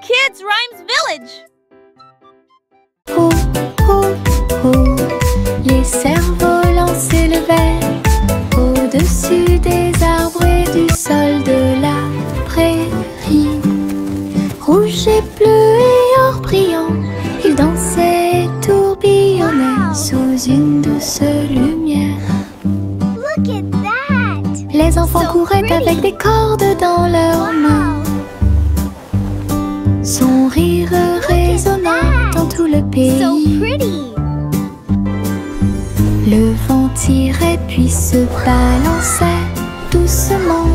Kids Rhymes Village. Oh, oh, oh, les cerfs-volants s'élevaient au-dessus des arbres et du sol de la prairie. Rouge et bleu et or brillant, ils dansaient et tourbillonnaient sous une douce lumière. Look at that! Les enfants couraient avec des cordes dans leurs mains. Son rire résonnant dans tout le pays. So pretty! Le vent tirait puis se balançait doucement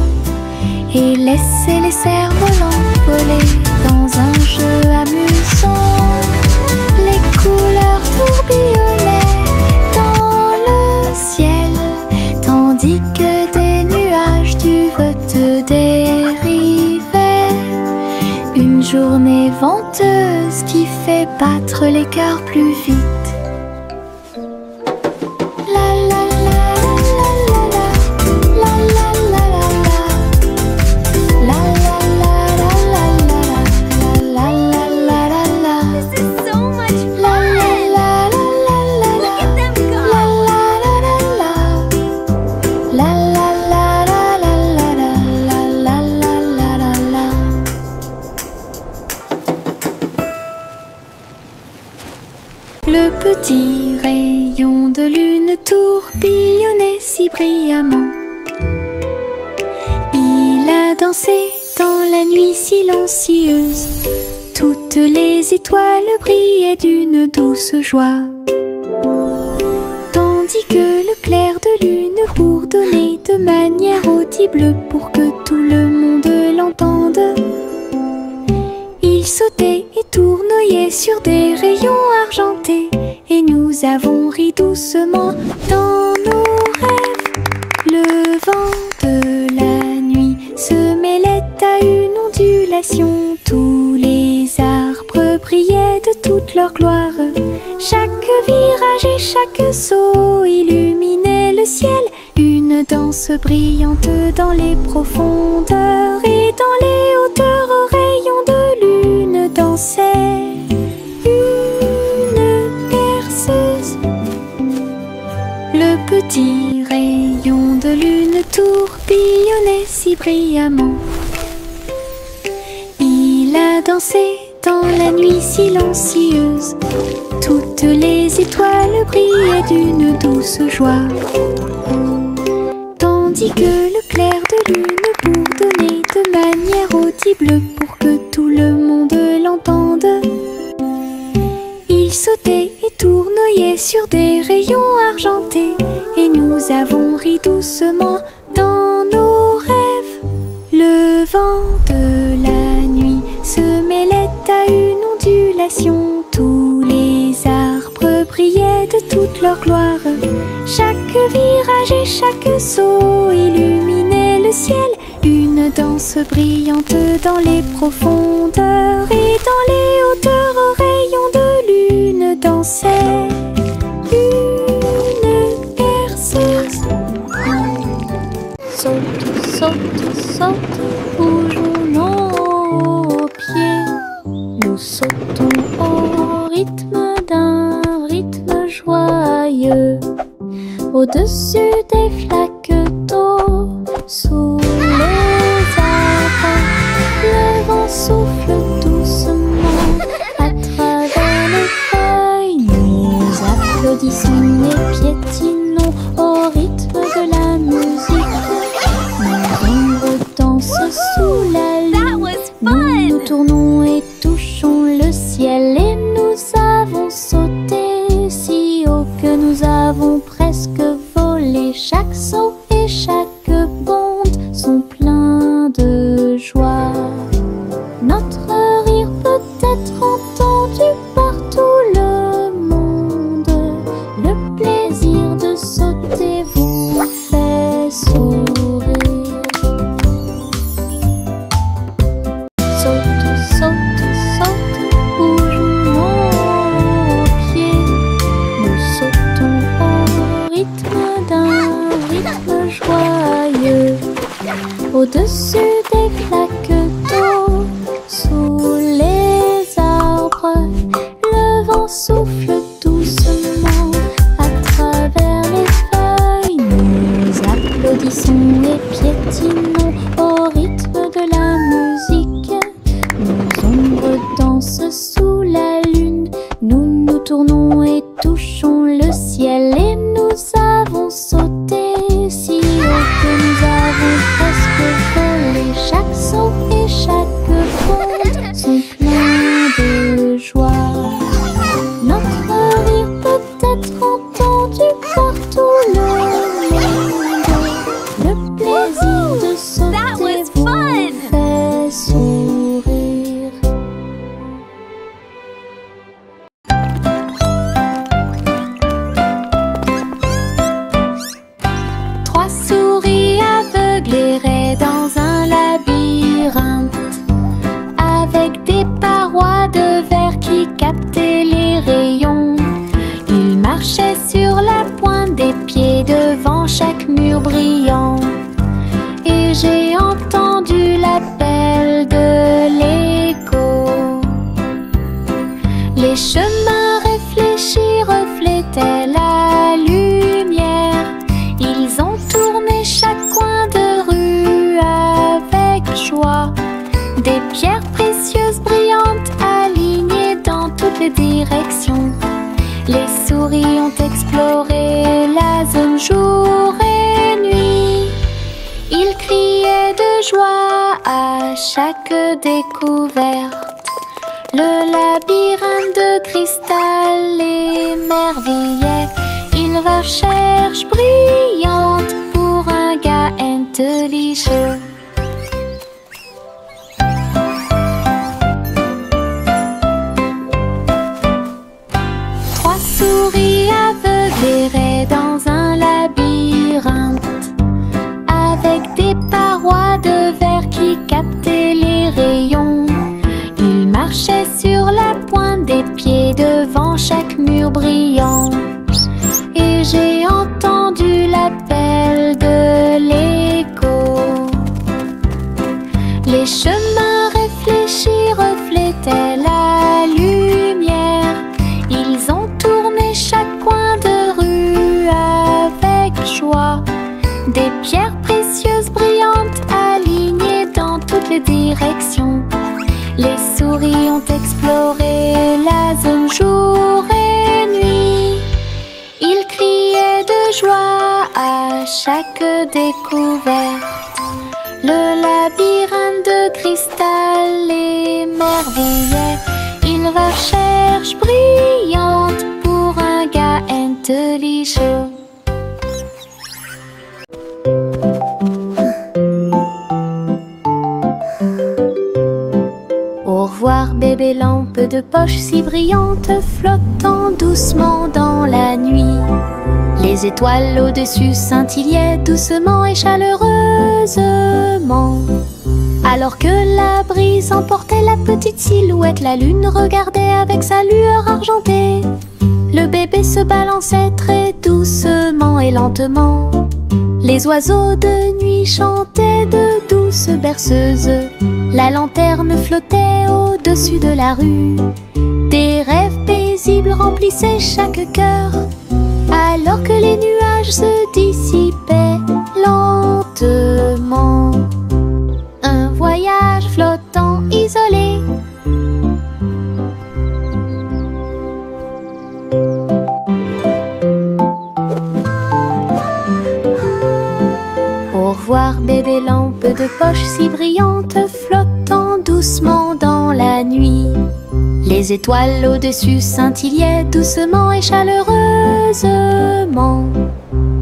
et laissait les cerfs-volants voler dans un jeu amusant. Les couleurs tourbillonnaient dans le ciel, tandis que des nuages du vote dérivaient. Une journée venteuse qui fait battre les cœurs plus vite. Le petit rayon de lune tourbillonnait si brillamment. Il a dansé dans la nuit silencieuse. Toutes les étoiles brillaient d'une douce joie, tandis que le clair de lune bourdonnait de manière audible pour que tout le monde l'entende. Il sautait et tournoyait sur des rayons argentés, et nous avons ri doucement dans nos rêves. Le vent de la nuit se mêlait à une ondulation. Tous les arbres brillaient de toute leur gloire. Chaque virage et chaque saut illuminait le ciel. Une danse brillante dans les profondeurs, et dans les hauteurs aux rayons de lune dansait une berceuse. Le petit rayon de lune tourbillonnait si brillamment. Il a dansé dans la nuit silencieuse. Toutes les étoiles brillaient d'une douce joie, tandis que le clair de lune bourdonnait de manière audible pour que tout le monde l'entende. Il sautait et tournoyait sur des rayons argentés, et nous avons ri doucement dans nos rêves. Le vent de la nuit se mêlait à une ondulation. Tous les arbres brillaient de toute leur gloire. Chaque virage et chaque saut illuminait le ciel. Une danse brillante dans les profondeurs, et dans les hauteurs aux rayons de lune dansait une berceuse. Saute, saute, saute, bougeons nos pieds. Nous sautons au rythme d'un rythme joyeux, au-dessus des flaques d'eau, sous les arbres. Le vent souffle doucement à travers les feuilles. Nous applaudissons et piétinons au rythme de la musique. Nos ombres dansent sous la lune. Nous tournons et touchons le ciel, et nous avons sauté si haut que nous avons presque volé. des parois de verre qui captaient les rayons. Il marchait sur la pointe des pieds devant chaque mur brillant. Et j'ai entendu l'appel de l'écho. Les chemins réfléchis reflétaient la lumière. Ils ont tourné chaque coin de rue avec joie. Des pierres précieuses brillantes alignées dans toutes les directions. Les souris ont exploré la zone jour et nuit. Ils criaient de joie à chaque découverte. Le labyrinthe de cristal l'émerveillait. Ils recherchent brillante pour un gars intelligent. Trois souris aveugles erraient dans un labyrinthe avec des parois de verre qui captaient les rayons. Ils marchaient sur la pointe des pieds devant chaque mur brillant. Et j'ai entendu l'appel de l'écho. Les chemins réfléchis reflétaient la lumière. Ils ont tourné chaque coin de rue avec joie. Des pierres précieuses brillantes alignées dans toutes les directions. Les souris ont exploré la zone jour et nuit. Ils criaient de joie à chaque découverte. Le labyrinthe de cristal l'émerveillait. Ils recherchent brillante pour un gars intelligent. Au revoir bébé lampe de poche si brillante, flottant doucement dans la nuit. Les étoiles au-dessus scintillaient doucement et chaleureusement. Alors que la brise emportait la petite silhouette, la lune regardait avec sa lueur argentée. Le bébé se balançait très doucement et lentement. Les oiseaux de nuit chantaient de douces berceuses. La lanterne flottait au-dessus de la rue. Des rêves paisibles remplissaient chaque cœur, alors que les nuages se dissipaient lentement. Un voyage flottant isolé. Au revoir bébé lampe de poche si brillante, flottant doucement dans la nuit. Les étoiles au-dessus scintillaient doucement et chaleureusement.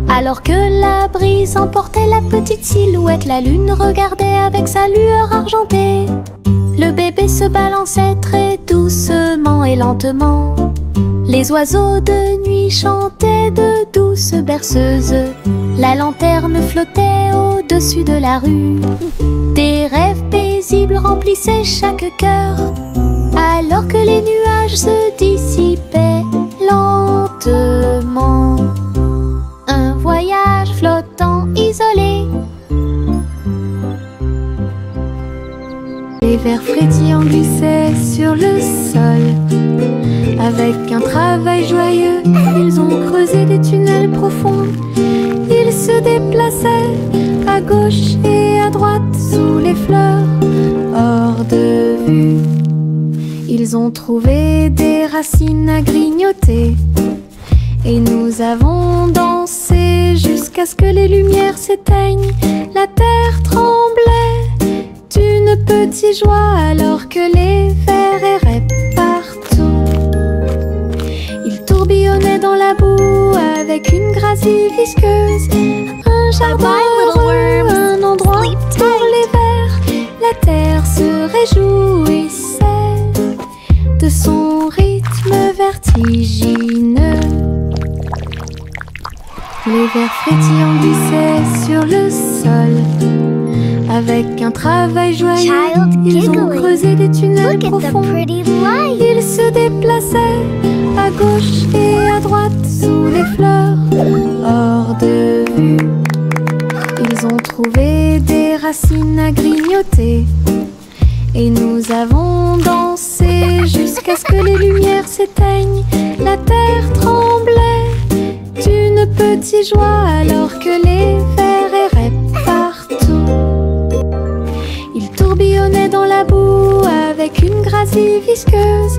Alors que la brise emportait la petite silhouette, la lune regardait avec sa lueur argentée. Le bébé se balançait très doucement et lentement. Les oiseaux de nuit chantaient de douces berceuses. La lanterne flottait au-dessus de la rue. Des rêves paisibles remplissaient chaque cœur, alors que les nuages se dissipaient lentement. Un voyage flottant isolé. Les vers frétillants glissaient sur le sol. Avec un travail joyeux, ils ont creusé des tunnels profonds. Ils se déplaçaient à gauche et à droite sous les fleurs, hors de vue. Ils ont trouvé des racines à grignoter. Et nous avons dansé jusqu'à ce que les lumières s'éteignent. La terre tremblait d'une petite joie alors que les vers erraient partout. Ils tourbillonnaient dans la boue avec une gracie visqueuse. Un jardin heureux, un endroit pour les vers. La terre se réjouissait de son rythme vertigineux. Les vers frétillants glissaient sur le sol. Avec un travail joyeux, Child ils ont giggling. creusé des tunnels Look at the profonds. pretty light. Ils se déplaçaient à gauche et à droite sous les fleurs, hors de vue. Ils ont trouvé des racines à grignoter et nous avons dansé jusqu'à ce que les lumières s'éteignent. La terre tremblait d'une petite joie alors que les vers erraient partout. Ils tourbillonnaient dans la boue avec une gracie visqueuse.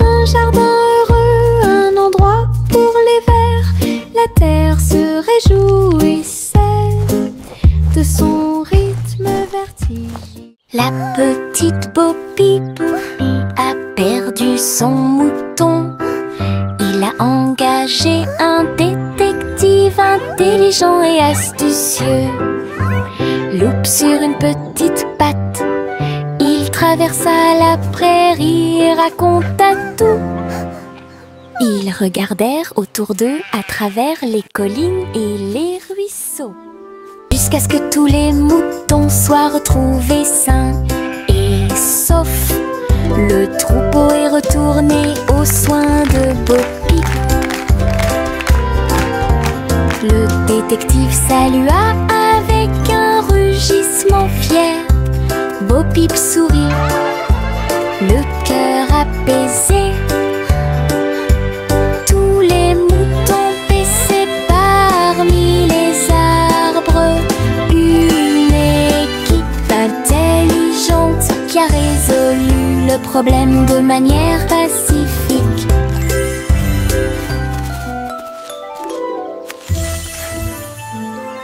Un jardin heureux, un endroit pour les vers. La terre se réjouissait de son rythme vertigineux. La petite Bo Peep a perdu son mouton. Il a engagé un détective intelligent et astucieux. Loup sur une petite patte, il traversa la prairie et raconta tout. Ils regardèrent autour d'eux à travers les collines et les ruisseaux, jusqu'à ce que tous les moutons soient retrouvés sains et saufs. Le troupeau est retourné aux soins de Bo Peep. Le détective salua avec un rugissement fier. Bo Peep sourit, le cœur apaisé. Tous les moutons paissaient parmi les arbres. Une équipe intelligente qui a résolu le problème de manière pacifique.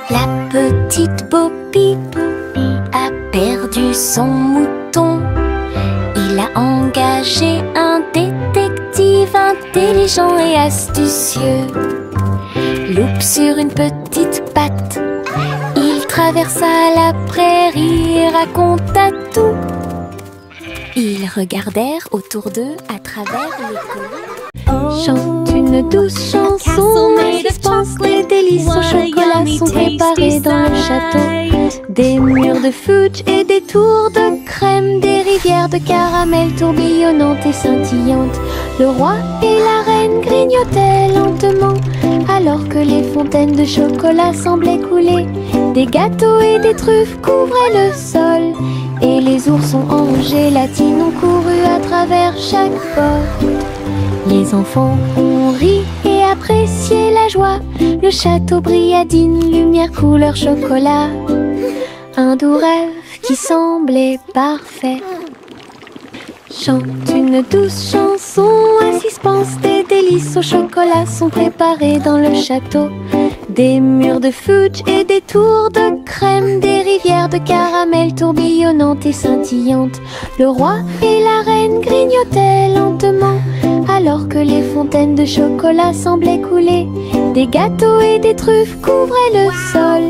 La petite Bo Peep a perdu son mouton. Il a engagé un détective intelligent et astucieux. Loup sur une petite patte, il traversa la prairie et raconta tout. Ils regardèrent autour d'eux à travers les collines. Chante une douce chanson, mais les délices au chocolat sont préparés dans le château. Des murs de fudge et des tours de crème, des rivières de caramel tourbillonnantes et scintillantes. Le roi et la reine grignotaient lentement, alors que les fontaines de chocolat semblaient couler. Des gâteaux et des truffes couvraient le sol, et les oursons en gélatine ont couru à travers chaque porte. Les enfants ont ri et apprécié la joie. Le château brilla d'une lumière couleur chocolat. Un doux rêve qui semblait parfait. Chante une douce chanson, un suspense, des délices au chocolat sont préparés dans le château. Des murs de fudge et des tours de crème, des rivières de caramel tourbillonnantes et scintillantes. Le roi et la reine grignotaient lentement, alors que les fontaines de chocolat semblaient couler. Des gâteaux et des truffes couvraient le sol,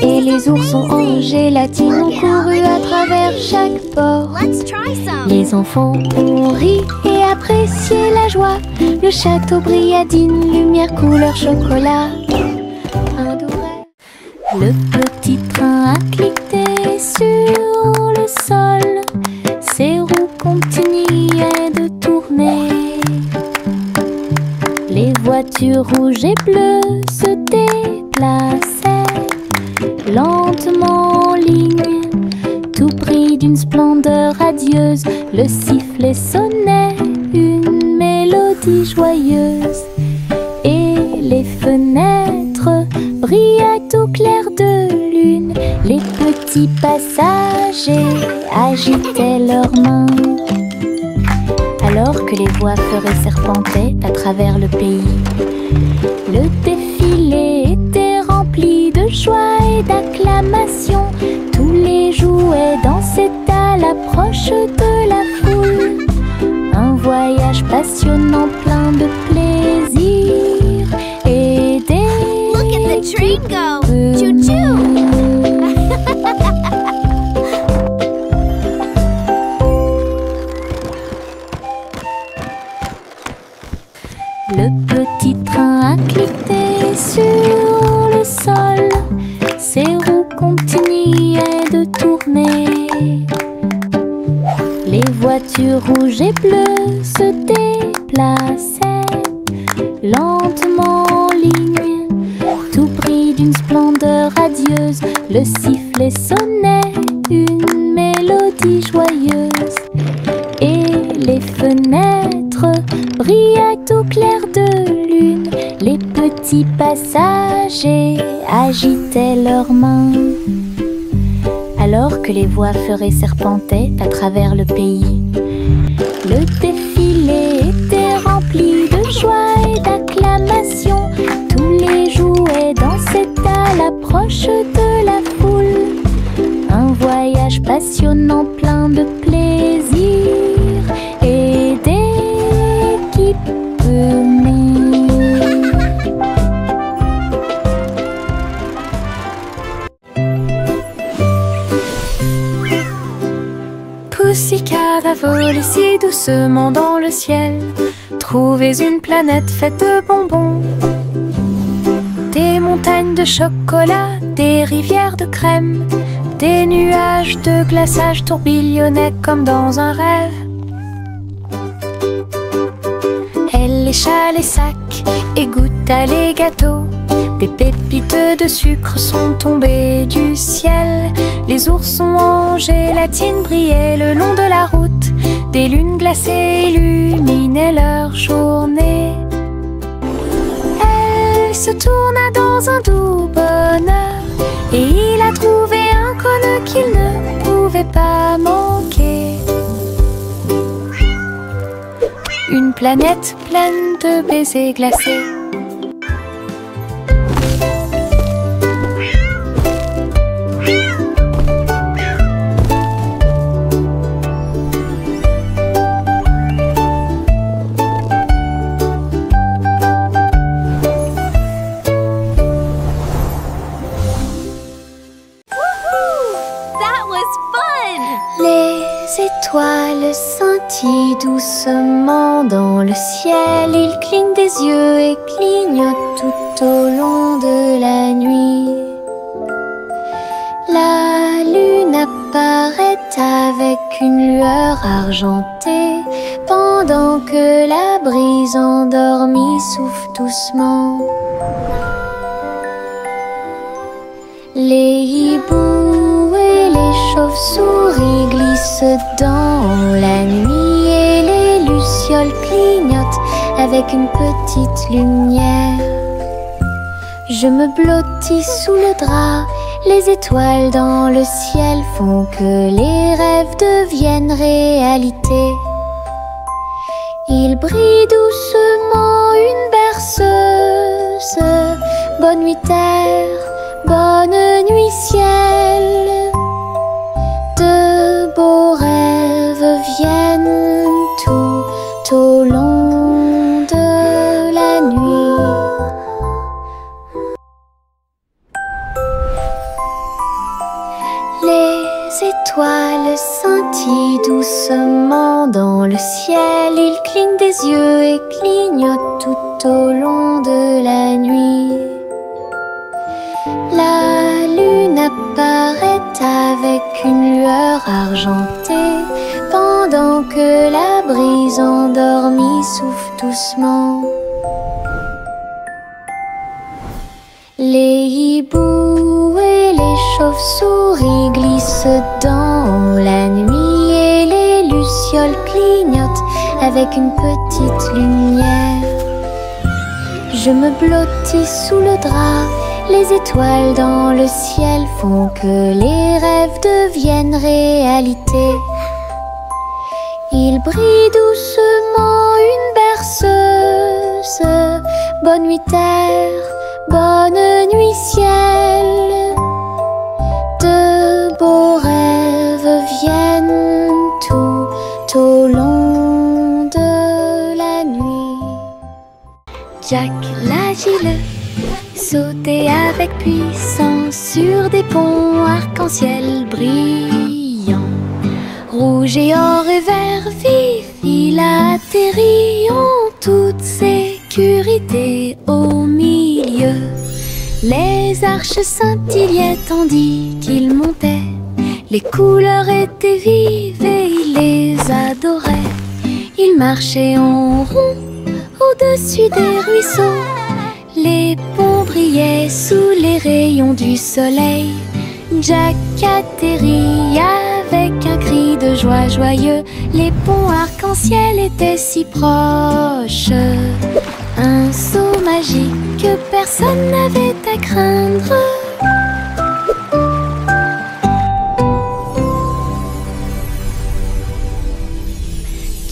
et les oursons en gélatine ont couru à travers chaque porte. Les enfants ont ri et apprécié la joie. Le château brilla d'une lumière couleur chocolat. Un doux rêve. Le petit train a cliqué sur le sol. Ses roues continuaient de tourner. Les voitures rouges et bleues se déplaçaient lentement en ligne, tout pris d'une splendeur radieuse. Le sifflet sonnait une mélodie joyeuse, et les fenêtres brillaient au clair de lune. Les petits passagers agitaient leurs mains, alors que les voitures serpentaient à travers le pays. Le défilé était rempli de joie et d'acclamations. Tous les jouets dansaient à l'approche de la foule. Un voyage passionnant plein de plaisir et des... Look at the train go! Choo-choo! Le petit train a cliqué sur le sol. Ses roues continuaient de tourner. Les voitures rouges et bleues se déplaçaient lentement en ligne, tout pris d'une splendeur radieuse. Le sifflet sonnait une mélodie joyeuse, et les fenêtres brillaient au clair de lune. Les petits passagers agitaient leurs mains, alors que les voix feuraient serpentaient à travers le pays. Le défilé était rempli de joie et d'acclamations. Tous les jouets dansaient à l'approche de la foule. Un voyage passionnant plein de plaisir et d'équipements. Pussycat va voler si doucement dans le ciel. Trouvez une planète faite de bonbons, des montagnes de chocolat, des rivières de crème, des nuages de glaçage tourbillonnaient comme dans un rêve. Elle lécha les sacs et goûta les gâteaux. Des pépites de sucre sont tombées du ciel. Les oursons en gélatine brillaient le long de la route. Des lunes glacées illuminaient leur journée. Elle se tourna dans un doux bonheur, et il a trouvé un cône qu'il ne pouvait pas manquer. Une planète pleine de baisers glacés. Les étoiles scintillent doucement dans le ciel. Ils clignent des yeux et clignotent tout au long de la nuit. La lune apparaît avec une lueur argentée, pendant que la brise endormie souffle doucement. Les hiboux et les chauves-souris glissent dans la nuit, et les lucioles clignotent avec une petite lumière. Je me blottis sous le drap, les étoiles dans le ciel font que les rêves deviennent réalité. Il brille doucement une berceuse. Bonne nuit terre, bonne nuit ciel. De beaux rêves viennent tout au long de la nuit. Les étoiles scintillent doucement dans le ciel. Ils clignent des yeux et clignotent tout au long de la nuit. La lune apparaît avec une lueur argentée, pendant que la brise endormie souffle doucement. Les hiboux et les chauves-souris glissent dans la nuit, et les lucioles clignotent avec une petite lumière. Je me blottis sous le drap, les étoiles dans le ciel font que les rêves deviennent réalité. Il brille doucement une berceuse. Bonne nuit terre, bonne nuit ciel. De beaux rêves viennent tout au long de la nuit. Jack l'agile sautait avec puissance sur des ponts arc-en-ciel brillants. Rouge et or et vert vif, il atterrit en toute sécurité au milieu. Les arches scintillaient tandis qu'il montait, les couleurs étaient vives et il les adorait. Ils marchaient en rond au-dessus des ruisseaux. Les ponts brillaient sous les rayons du soleil. Jack atterrit avec un cri de joie joyeux. Les ponts arc-en-ciel étaient si proches. Un saut magique que personne n'avait à craindre.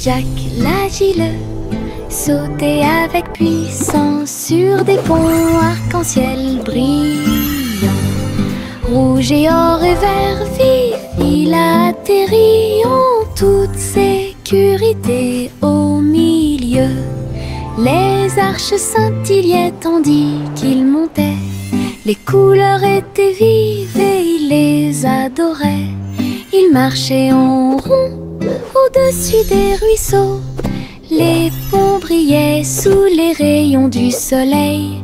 Jack l'agile sautait avec puissance sur des ponts arc-en-ciel brillants. Rouge et or et vert vif, il atterrit en toute sécurité au milieu. Les arches scintillaient tandis qu'il montait. Les couleurs étaient vives et il les adorait. Il marchait en rond au-dessus des ruisseaux. Les ponts brillaient sous les rayons du soleil.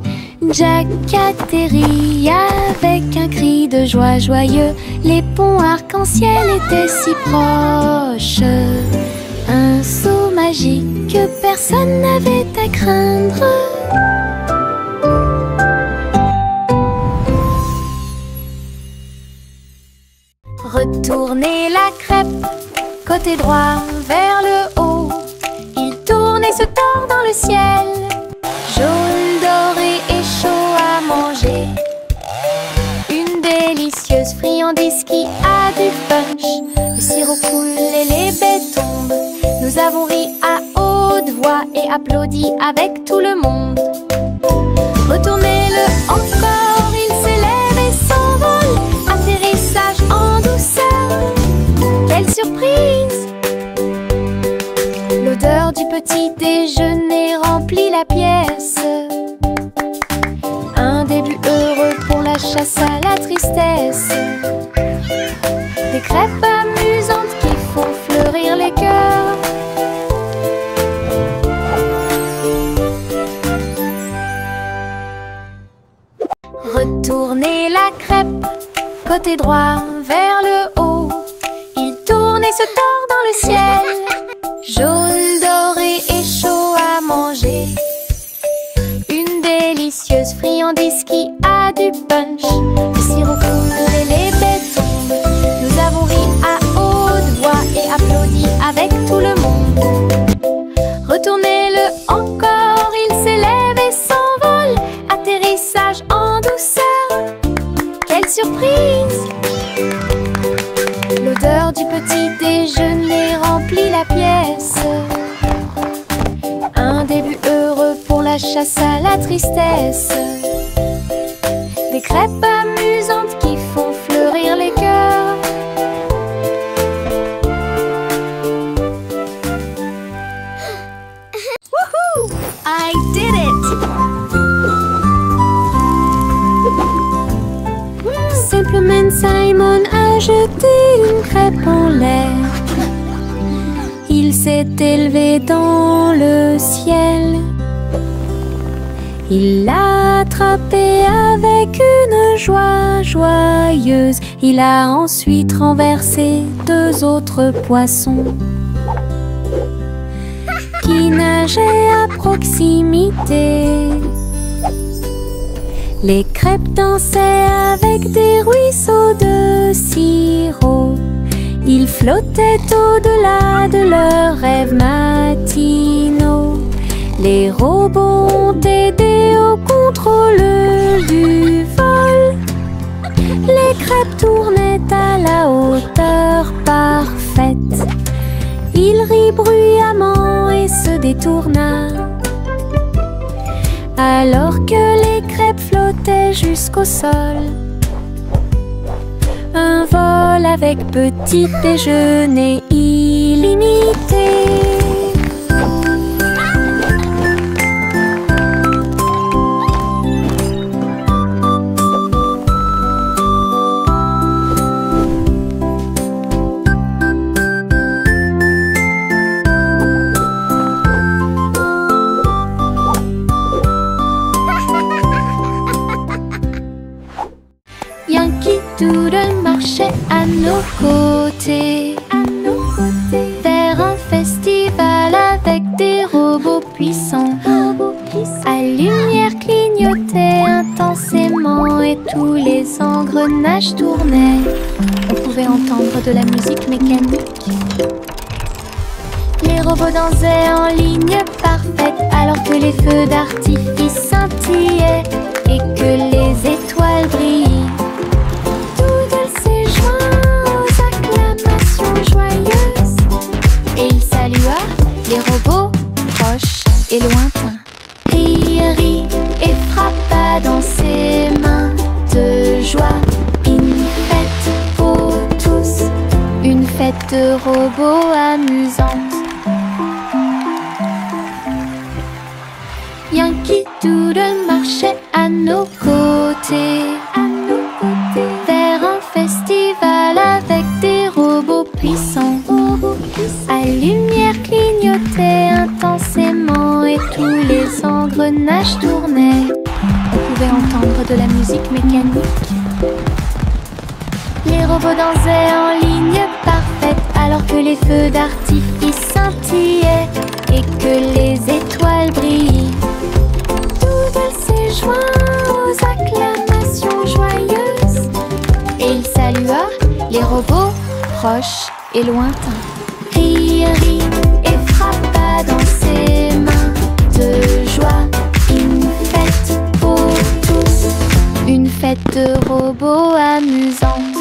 Jack atterrit avec un cri de joie joyeux. Les ponts arc-en-ciel étaient si proches. Un saut magique que personne n'avait à craindre. Retournez la crêpe, côté droit vers le haut. Il tourne et se tord dans le ciel. Jaune, doré et chaud à manger. Une délicieuse friandise qui a du punch. Le sirop coule et les baies tombent. Nous avons ri à haute voix et applaudi avec tout le monde. Retournez-le encore, il s'élève et s'envole. Atterrissage en douceur, quelle surprise! L'odeur du petit déjeuner remplit la pièce. Un début heureux pour la chasse à la tristesse. Des crêpes amusantes qui font fleurir les cœurs. Retournez la crêpe, côté droit vers le haut. Il tourne et se tord dans le ciel. Jaune, doré et chaud à manger. Une délicieuse friandise qui a du punch. Le sirop coule et les baies tombent. Nous avons ri à haute voix et applaudi avec tout le monde. Retournez-le encore, il s'élève et s'envole. Atterrissage en douceur, quelle surprise! L'odeur du petit déjeuner remplit la pièce. Un début heureux pour la chasse à la tristesse. Des crêpes amusantes qui font fleurir les cœurs. Woohoo! I did it! Simplement Simon a jeté une crêpe en l'air. Il s'est élevé dans le ciel. Il l'a attrapé avec une joie joyeuse. Il a ensuite renversé 2 autres poissons qui nageaient à proximité. Les crêpes dansaient avec des ruisseaux de sirop. Ils flottaient au-delà de leurs rêves matinaux. Les robots ont aidé au contrôle du vol. Les crêpes tournaient à la hauteur parfaite. Il rit bruyamment et se détourna. Alors que les crêpes flottaient jusqu'au sol. Un vol avec petit déjeuner illimité. Yankee Doodle marchait à nos côtés. À nos côtés. engrenages tournaient. On pouvait entendre de la musique mécanique. Les robots dansaient en ligne parfaite, alors que les feux d'artifice scintillaient et que les étoiles brillaient. Doodle s'est joint aux acclamations joyeuses et il salua les robots proches et lointains. Rit et frappa dans ses mains de joie. Une fête pour tous, une fête de robots amusante. Yankee Doodle marchait à nos côtés, vers un festival avec des robots puissants. À lumière clignotait intensément et tous les engrenages tournaient. On pouvait entendre de la musique mécanique. Les robots dansaient en ligne parfaite, alors que les feux d'artifice scintillaient et que les étoiles brillaient. Doodle s'est joint aux acclamations joyeuses et il salua les robots proches et lointains. Rit et frappa dans ses mains de joie. Une fête pour tous, une fête de robots amusante.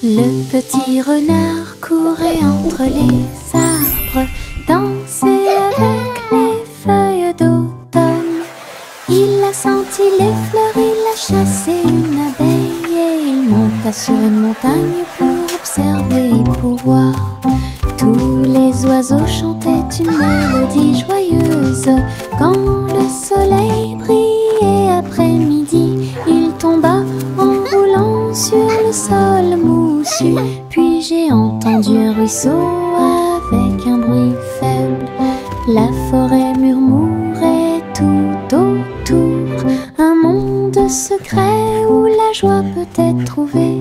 Le petit renard courait entre les arbres, dansait avec les feuilles d'automne. Il a senti les fleurs, il a chassé une abeille et il monta sur une montagne pour observer et pour voir. Tous les oiseaux chantaient une mélodie joyeuse. Quand le soleil brillait après-midi, il tomba en roulant sur le sol moussu. Puis j'ai entendu un ruisseau avec un bruit faible. La forêt murmurait tout autour, un monde secret où la joie peut être trouvée.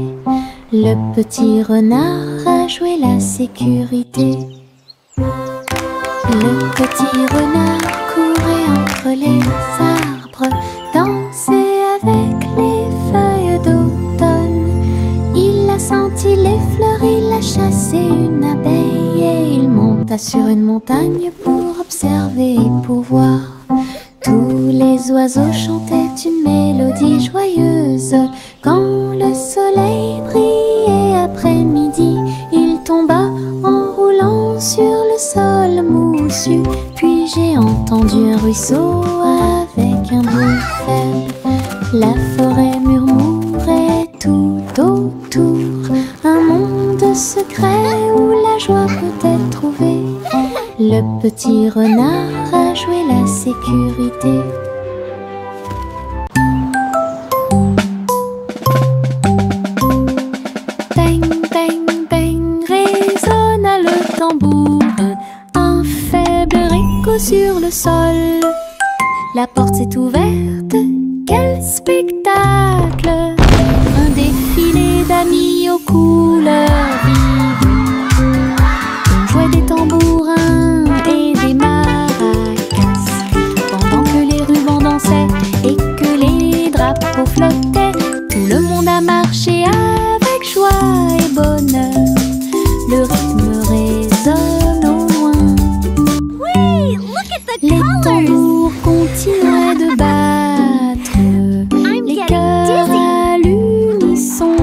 Le petit renard a joué la sécurité. Le petit renard courait entre les arbres, dansait avec les feuilles d'automne. Il a senti les fleurs, il a chassé une abeille et il monta sur une montagne pour observer et pour voir. Tous les oiseaux chantaient une mélodie joyeuse. Quand le soleil brillait après-midi, il tomba en roulant sur le sol moussu. Puis j'ai entendu un ruisseau avec un bruit faible. La forêt murmurait tout autour, un monde secret où la joie peut être trouvée. Le petit renard a joué la sécurité. Bang, bang, bang, résonna le tambour. Un faible écho sur le sol. La porte s'est ouverte, quel spectacle! Un défilé d'amis aux couleurs vives. On jouait des tambourins et des maracas, pendant que les rubans dansaient et que les drapeaux flottaient. Tout le monde a marché avec joie et bonheur. Le rythme résonne au loin. Wait, look at the Les colors! tambours continuaient de battre, les cœurs à l'unisson.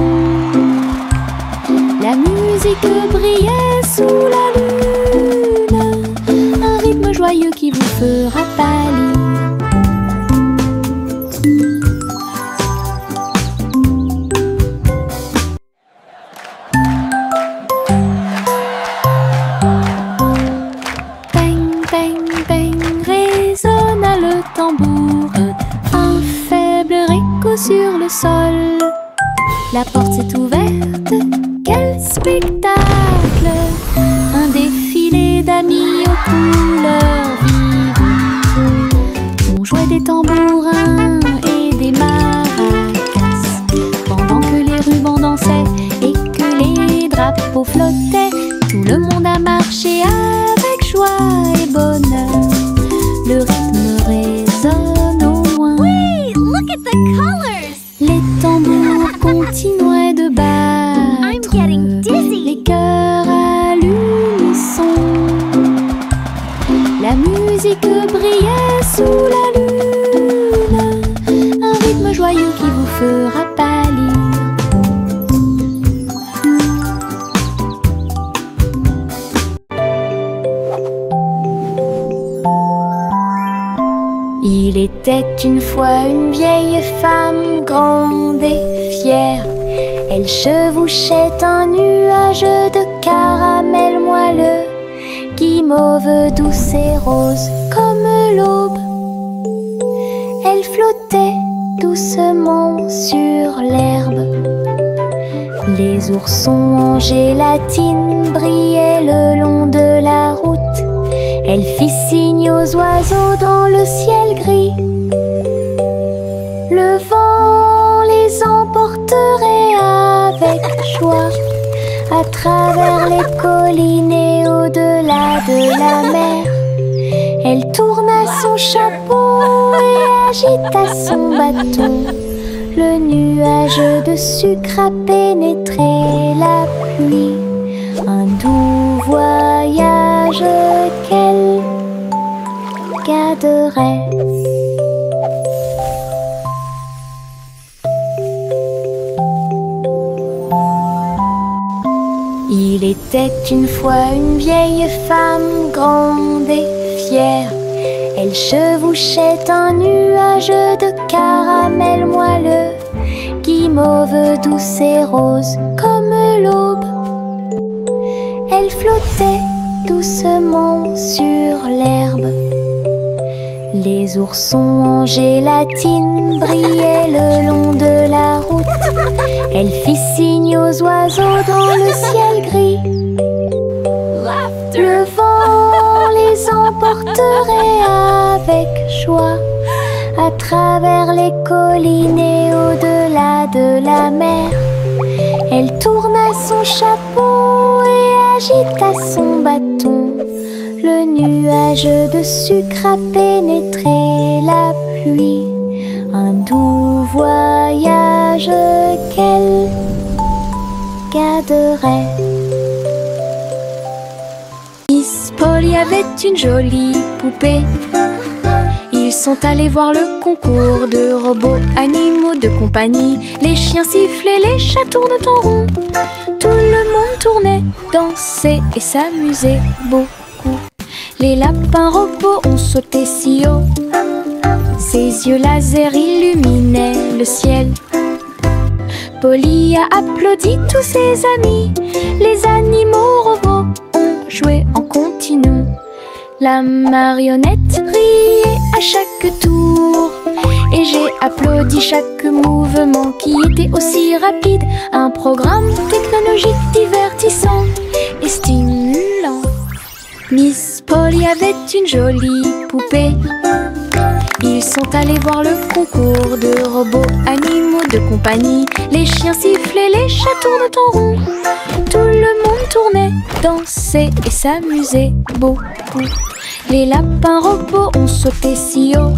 La musique brillait sous la lune, un rythme joyeux qui vous fera pâlir. Bang, bang, bang, résonna le tambour. Un faible écho sur le sol. La porte s'est ouverte, quel spectacle! Un défilé d'amis aux couleurs vives. On jouait des tambourins et des maracas, pendant que les rubans dansaient et que les drapeaux flottaient. Tout le monde a marché avec joie et bonheur. Le rythme résonne au loin. Wait, look at the colors! Il était une fois une vieille femme grande et fière. Elle chevauchait un nuage de caramel moelleux, guimauve douce et rose comme l'aube. Elle flottait doucement sur l'herbe. Les oursons en gélatine brillaient le long de la route. Elle fit signe aux oiseaux dans le ciel gris. Le vent les emporterait avec joie à travers les collines et au-delà de la mer. Elle tourna son chapeau et agita son bâton. Le nuage de sucre a pénétré la pluie. Un doux voyage qu'elle garderait. Il était une fois une vieille femme grande et fière. Elle chevauchait un nuage de caramel moelleux, guimauve douce et rose comme l'aube. Elle flottait doucement sur l'herbe. Les oursons en gélatine brillaient le long de la route. Elle fit signe aux oiseaux dans le ciel gris. Le vent les emporterait avec joie à travers les collines et au-delà de la mer. Elle tourna son chapeau et agita son bâton. Le nuage de sucre a pénétré la pluie. Un doux voyage qu'elle garderait. Miss Polly avait une jolie poupée. Ils sont allés voir le concours de robots animaux de compagnie. Les chiens sifflaient, les chats tournent en rond. Tout le monde tournait, dansait et s'amusait beaucoup. Les lapins robots ont sauté si haut. Ses yeux laser illuminaient le ciel. Polly a applaudi tous ses amis. Les animaux robots ont joué en continu. La marionnette riait à chaque tour et j'ai applaudi chaque mouvement qui était aussi rapide. Un programme technologique divertissant et stimulant. Miss Polly avait une jolie poupée. Ils sont allés voir le concours de robots animaux de compagnie. Les chiens sifflaient, les chats tournent en rond. Tout le monde tournait, dansait et s'amusait beaucoup. Les lapins robots ont sauté si haut.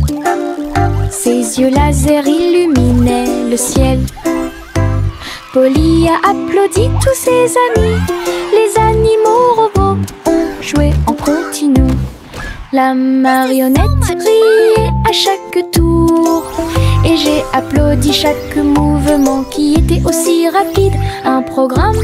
Ses yeux laser illuminaient le ciel. Polly a applaudi tous ses amis. Les animaux robots ont joué en continu. La marionnette riait à chaque tour et j'ai applaudi chaque mouvement qui était aussi rapide. Un programme